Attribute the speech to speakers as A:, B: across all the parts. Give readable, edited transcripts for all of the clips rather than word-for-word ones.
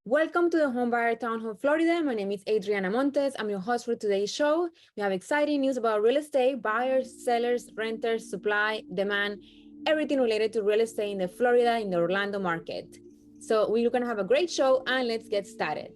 A: Welcome to the Homebuyer Town Hall, Florida. My name is Adriana Montes. I'm your host for today's show. We have exciting news about real estate, buyers, sellers, renters, supply, demand, everything related to real estate in the Florida, in the Orlando market. So we're going to have a great show and let's get started.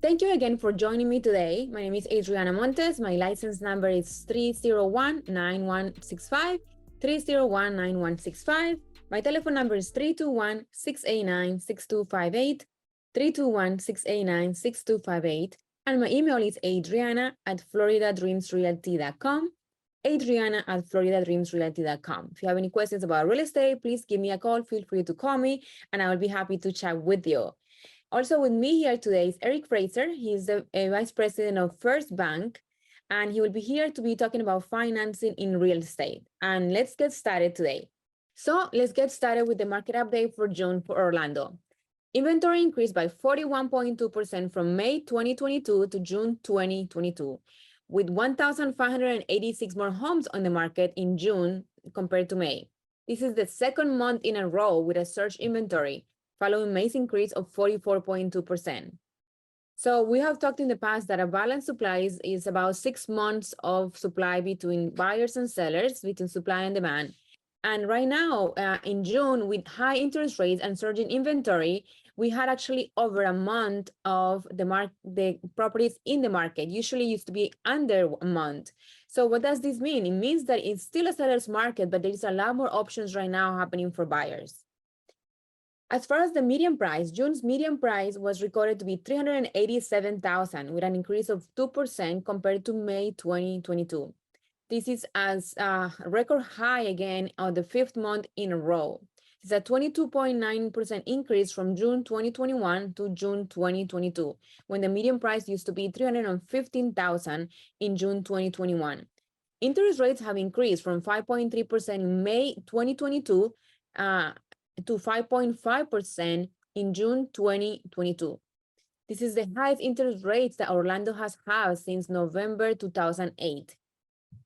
A: Thank you again for joining me today. My name is Adriana Montes. My license number is 301-9165, 301-9165. My telephone number is 321-689-6258, 321-689-6258. And my email is adriana@floridadreamsrealty.com, adriana@floridadreamsrealty.com. If you have any questions about real estate, please give me a call. Feel free to call me and I will be happy to chat with you. Also with me here today is Eric Frazier. He's the Vice President of First Bank, and he will be here to be talking about financing in real estate. And let's get started today. So let's get started with the market update for June for Orlando. Inventory increased by 41.2% from May 2022 to June 2022, with 1,586 more homes on the market in June compared to May. This is the second month in a row with a surge inventory, following May's increase of 44.2%. So we have talked in the past that a balanced supply is about 6 months of supply between buyers and sellers, between supply and demand. And right now, in June, with high interest rates and surging inventory, we had actually over a month of the properties in the market. Usually used to be under a month. So what does this mean? It means that it's still a seller's market, but there's a lot more options right now happening for buyers. As far as the median price, June's median price was recorded to be $387,000 with an increase of 2% compared to May 2022. This is as a record high again on the 5th month in a row. It's a 22.9% increase from June 2021 to June 2022, when the median price used to be $315,000 in June 2021. Interest rates have increased from 5.3% in May 2022 to 5.5% in June 2022. This is the highest interest rates that Orlando has had since November 2008.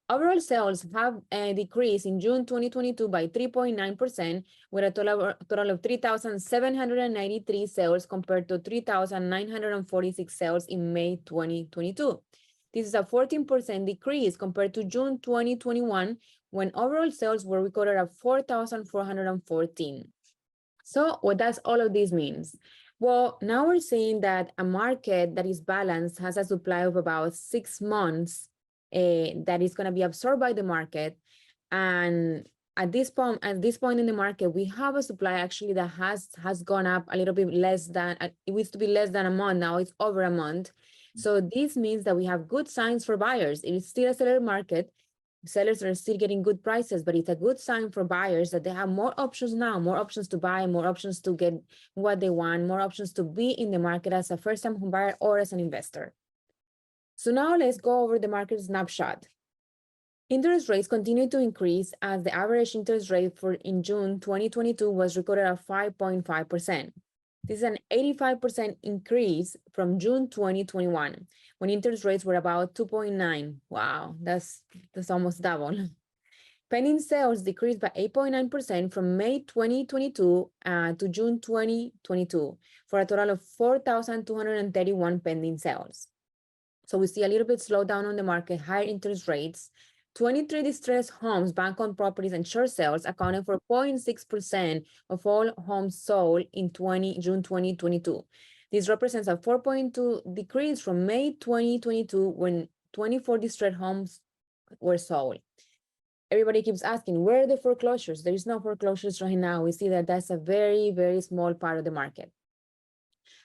A: Overall sales have decreased in June 2022 by 3.9%, with a total of 3,793 sales compared to 3,946 sales in May 2022. This is a 14% decrease compared to June 2021, when overall sales were recorded at 4,414. So what does all of this mean? Well, now we're seeing that a market that is balanced has a supply of about 6 months that is going to be absorbed by the market. And at this point in the market, we have a supply actually that has gone up a little bit less than, it used to be less than a month, now it's over a month. So this means that we have good signs for buyers. It is still a seller market. Sellers are still getting good prices, but it's a good sign for buyers that they have more options now, more options to buy, more options to get what they want, more options to be in the market as a first-time home buyer or as an investor. So now let's go over the market snapshot. Interest rates continue to increase as the average interest rate in June 2022 was recorded at 5.5%. This is an 85% increase from June 2021, when interest rates were about 2.9. Wow, that's almost double. Pending sales decreased by 8.9% from May 2022 to June 2022, for a total of 4,231 pending sales. So we see a little bit slowdown on the market, higher interest rates. 23 distressed homes, bank-owned properties, and short sales accounted for 0.6% of all homes sold in June 2022. This represents a 4.2 decrease from May 2022, when 24 distressed homes were sold. Everybody keeps asking, where are the foreclosures? There is no foreclosures right now. We see that that's a very, very small part of the market.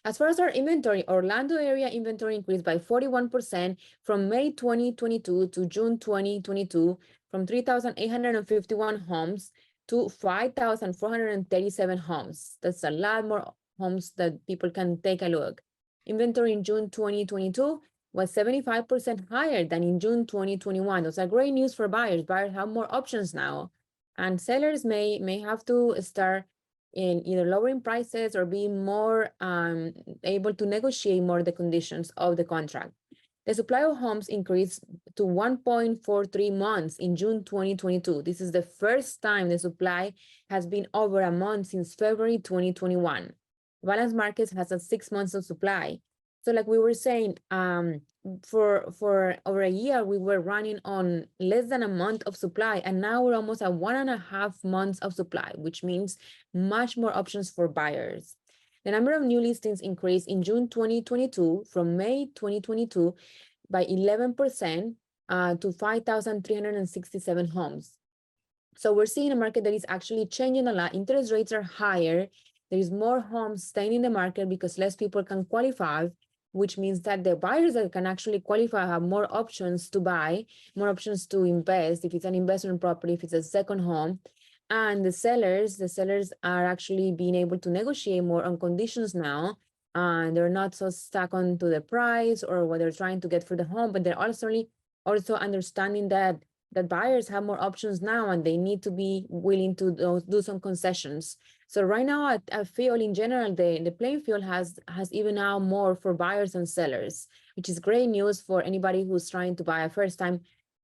A: As far as our inventory, Orlando area inventory increased by 41% from May 2022 to June 2022, from 3,851 homes to 5,437 homes. That's a lot more homes that people can take a look. Inventory in June 2022 was 75% higher than in June 2021. Those are great news for buyers. Buyers have more options now, and sellers may have to start in either lowering prices or being more able to negotiate more the conditions of the contract. The supply of homes increased to 1.43 months in June 2022. This is the first time the supply has been over a month since February 2021. Balanced markets has a 6 months of supply. So like we were saying, for over a year, we were running on less than a month of supply, and now we're almost at 1.5 months of supply, which means much more options for buyers. The number of new listings increased in June 2022 from May 2022 by 11% to 5,367 homes. So we're seeing a market that is actually changing a lot. Interest rates are higher. There is more homes staying in the market because less people can qualify, which means that the buyers that can actually qualify have more options to buy, more options to invest, if it's an investment property, if it's a second home. And the sellers are actually being able to negotiate more on conditions now. And they're not so stuck onto the price or what they're trying to get for the home, but they're also understanding that buyers have more options now and they need to be willing to do some concessions. So right now, I feel in general, the playing field has even now more for buyers and sellers, which is great news for anybody who's trying to buy a first-time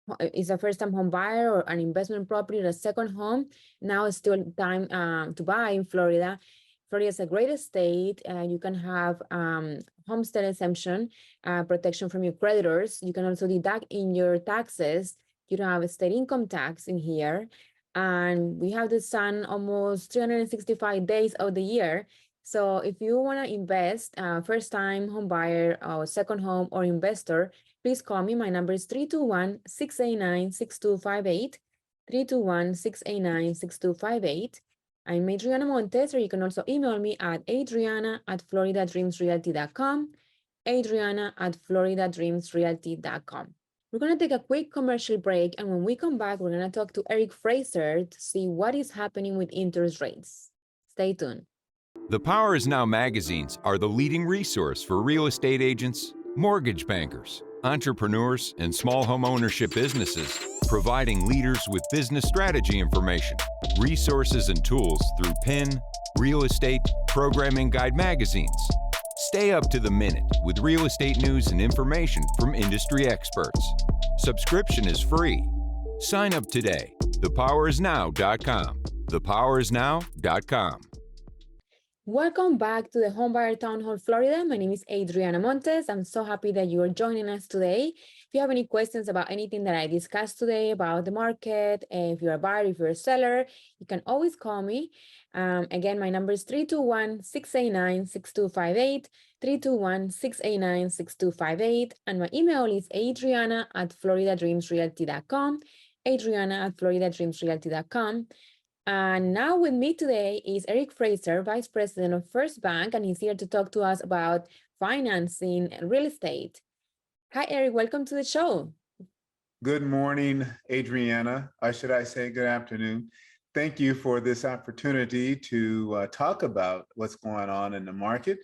A: home buyer or an investment property or a second home. Now it's still time to buy in Florida. Florida is a great state. You can have homestead exemption, protection from your creditors. You can also deduct in your taxes. You don't have a state income tax in here. And we have the sun almost 365 days of the year. So if you want to invest, first time home buyer or second home or investor, please call me. My number is 321-689-6258, 321-689-6258. I'm Adriana Montes, or you can also email me at adriana@floridadreamsrealty.com, adriana@floridadreamsrealty.com. We're going to take a quick commercial break, and when we come back, we're going to talk to Eric Frazier to see what is happening with interest rates. Stay tuned.
B: The Power Is Now magazines are the leading resource for real estate agents, mortgage bankers, entrepreneurs, and small home ownership businesses, providing leaders with business strategy information, resources, and tools through PIN, Real Estate, Programming Guide magazines. Stay up to the minute with real estate news and information from industry experts. Subscription is free. Sign up today. thepowerisnow.com. thepowerisnow.com.
A: Welcome back to the Homebuyer Town Hall Florida. My name is Adriana Montes. I'm so happy that you are joining us today. If you have any questions about anything that I discussed today about the market, if you're a buyer, if you're a seller, you can always call me. Again, my number is 321-689-6258, 321-689-6258. And my email is adriana@floridadreamsrealty.com, adriana@floridadreamsrealty.com. And now with me today is Eric Frazier, Vice President of First Bank, and he's here to talk to us about financing and real estate. Hi, Eric, welcome to the show.
C: Good morning, Adriana. Or should I say good afternoon? Thank you for this opportunity to talk about what's going on in the market.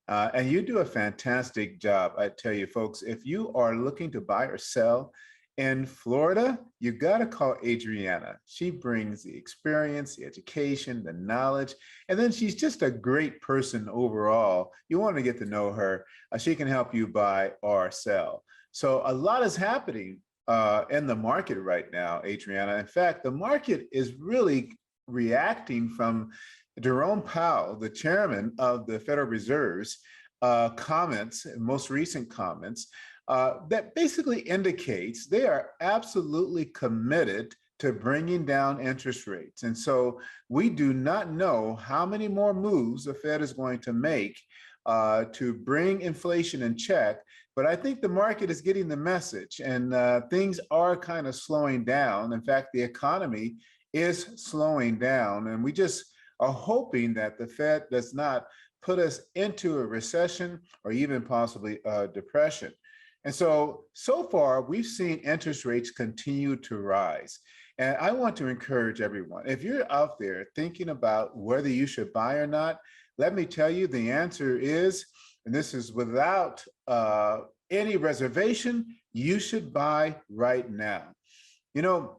C: And you do a fantastic job. I tell you, folks, if you are looking to buy or sell in Florida, you got to call Adriana. She brings the experience, the education, the knowledge, and then she's just a great person overall. You want to get to know her. She can help you buy or sell. So a lot is happening in the market right now, Adriana. In fact, the market is really reacting from Jerome Powell, the chairman of the Federal Reserve's comments, most recent comments, that basically indicates they are absolutely committed to bringing down interest rates. And so we do not know how many more moves the Fed is going to make to bring inflation in check. But I think the market is getting the message, and things are kind of slowing down. In fact, the economy is slowing down, and we just are hoping that the Fed does not put us into a recession or even possibly a depression. And so far, we've seen interest rates continue to rise. And I want to encourage everyone, if you're out there thinking about whether you should buy or not, let me tell you the answer is, and this is without any reservation, you should buy right now. You know,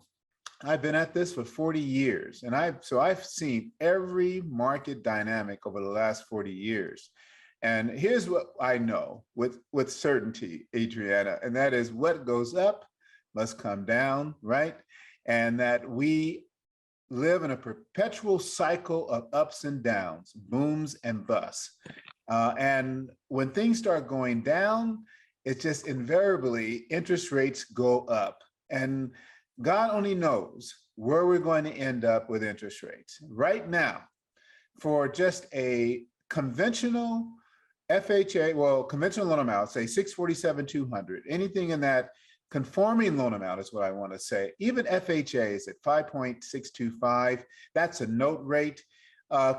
C: I've been at this for 40 years, and I've seen every market dynamic over the last 40 years. And here's what I know with certainty, Adriana, and that is what goes up must come down, right? And that we live in a perpetual cycle of ups and downs, booms and busts. And when things start going down, it's just invariably interest rates go up. And God only knows where we're going to end up with interest rates. Right now, for just a conventional FHA, well, conventional loan amount, say 647,200, anything in that conforming loan amount is what I want to say. Even FHA is at 5.625. That's a note rate.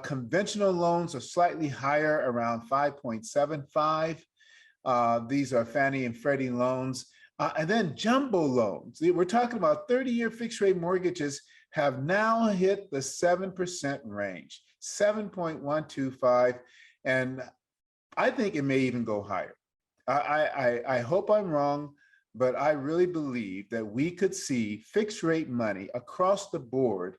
C: Conventional loans are slightly higher, around 5.75. These are Fannie and Freddie loans. And then jumbo loans. We're talking about 30-year fixed rate mortgages have now hit the 7% range, 7.125. And I think it may even go higher. I hope I'm wrong, but I really believe that we could see fixed rate money across the board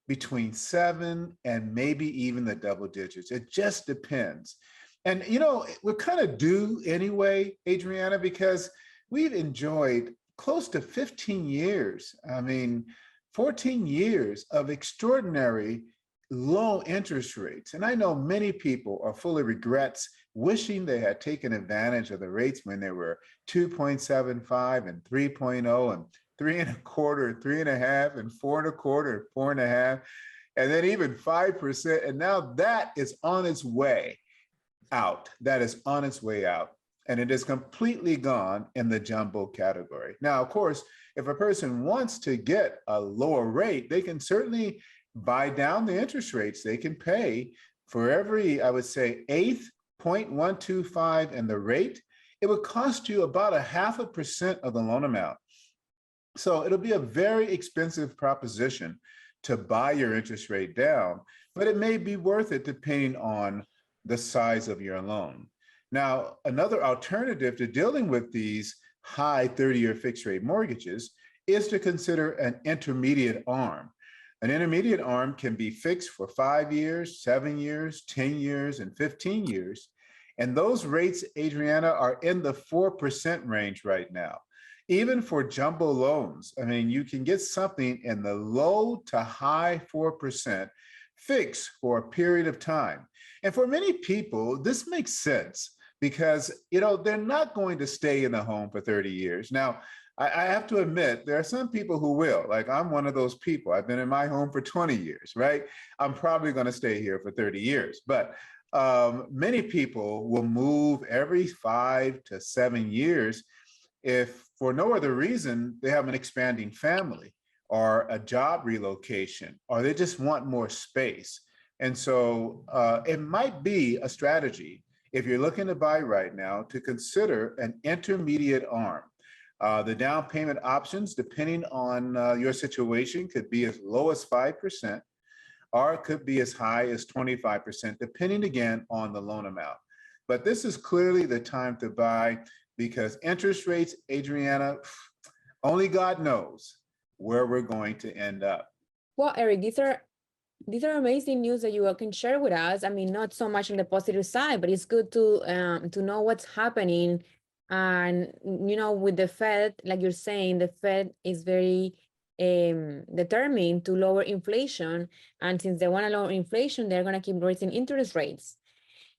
C: between 7 and maybe even the double digits. It just depends. And, you know, we're kind of due anyway, Adriana, because we've enjoyed close to 15 years. I mean, 14 years of extraordinary low interest rates. And I know many people are full of regrets, wishing they had taken advantage of the rates when they were 2.75 and 3.0 and 3.25, 3.5 and 4.25, 4.5, and then even 5%. And now that is on its way out. That is on its way out. And it is completely gone in the jumbo category. Now, of course, if a person wants to get a lower rate, they can certainly buy down the interest rates. They can pay for every, I would say, 0.125 in the rate. It would cost you about 0.5% of the loan amount. So it'll be a very expensive proposition to buy your interest rate down, but it may be worth it depending on the size of your loan. Now, another alternative to dealing with these high 30-year fixed rate mortgages is to consider an intermediate arm. An intermediate arm can be fixed for 5 years, 7 years, 10 years, and 15 years. And those rates, Adriana, are in the 4% range right now. Even for jumbo loans, I mean, you can get something in the low to high 4% fixed for a period of time. And for many people, this makes sense because, you know, they're not going to stay in the home for 30 years. Now, I have to admit, there are some people who will. Like, I'm one of those people. I've been in my home for 20 years, right? I'm probably going to stay here for 30 years. But many people will move every 5 to 7 years if, for no other reason, they have an expanding family or a job relocation, or they just want more space. And so it might be a strategy, if you're looking to buy right now, to consider an intermediate arm. The down payment options, depending on your situation, could be as low as 5%, or it could be as high as 25%, depending again on the loan amount. But this is clearly the time to buy, because interest rates, Adriana, only God knows where we're going to end up.
A: Well, Eric, these are amazing news that you can share with us. I mean, not so much on the positive side, but it's good to know what's happening. And, you know, with the Fed, like you're saying, the Fed is very determined to lower inflation. And since they want to lower inflation, they're going to keep raising interest rates.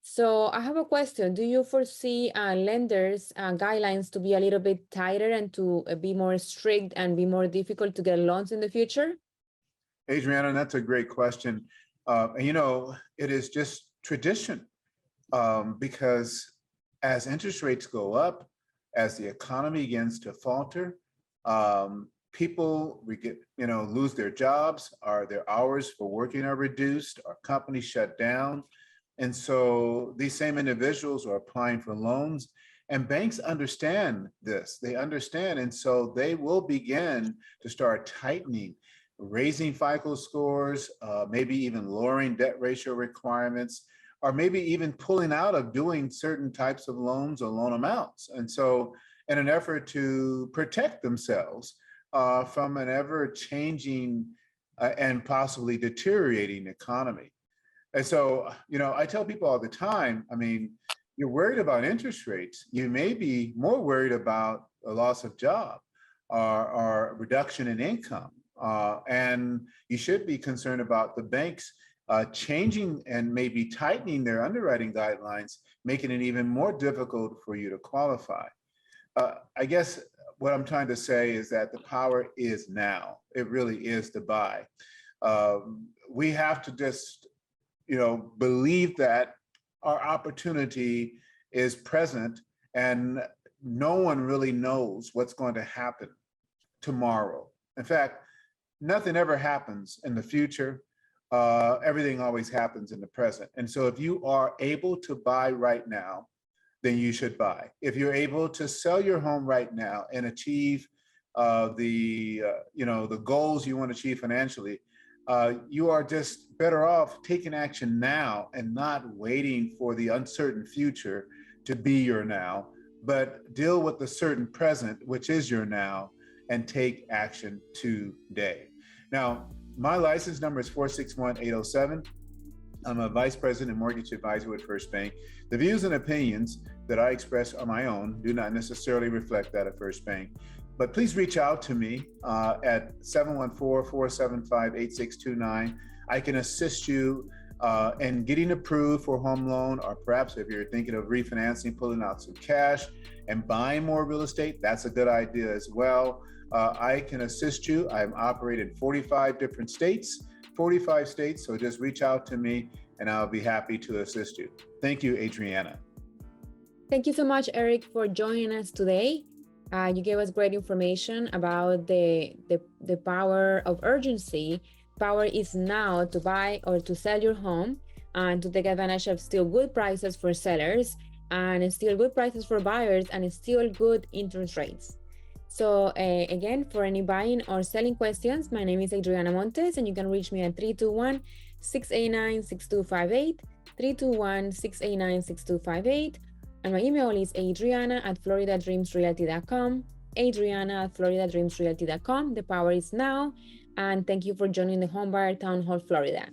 A: So I have a question. Do you foresee lenders' guidelines to be a little bit tighter and to be more strict and be more difficult to get loans in the future?
C: Adriana, that's a great question. You know, it is just tradition because as interest rates go up, as the economy begins to falter, people lose their jobs, or their hours for working are reduced, or companies shut down. And so these same individuals are applying for loans, and banks understand this. They understand, and so they will begin to start tightening, raising FICO scores, maybe even lowering debt ratio requirements, or maybe even pulling out of doing certain types of loans or loan amounts. And so in an effort to protect themselves from an ever-changing and possibly deteriorating economy. And so, I tell people all the time, I mean, you're worried about interest rates. You may be more worried about a loss of job or reduction in income. And you should be concerned about the banks changing and maybe tightening their underwriting guidelines, making it even more difficult for you to qualify. I guess what I'm trying to say is that the power is now. It really is to buy. We have to just, believe that our opportunity is present, and no one really knows what's going to happen tomorrow. In fact, nothing ever happens in the future. Everything always happens in the present. And so if you are able to buy right now, then you should buy. If you're able to sell your home right now and achieve the goals you want to achieve financially, you are just better off taking action now and not waiting for the uncertain future to be your now, but deal with the certain present, which is your now, and take action today. Now, my license number is 461807. I'm a vice president and mortgage advisor with First Bank. The views and opinions that I express on my own do not necessarily reflect that of First Bank. But please reach out to me at 714-475-8629. I can assist you in getting approved for a home loan, or perhaps if you're thinking of refinancing, pulling out some cash and buying more real estate, that's a good idea as well. I can assist you. I'm operating in 45 different states, so just reach out to me and I'll be happy to assist you. Thank you, Adriana.
A: Thank you so much, Eric, for joining us today. You gave us great information about the power of urgency. Power is now to buy or to sell your home and to take advantage of still good prices for sellers and still good prices for buyers and still good interest rates. So again, for any buying or selling questions, my name is Adriana Montes, and you can reach me at 321-689-6258, 321-689-6258. And my email is adriana@floridadreamsrealty.com, adriana@floridadreamsrealty.com. The power is now. And thank you for joining the Homebuyer Town Hall Florida.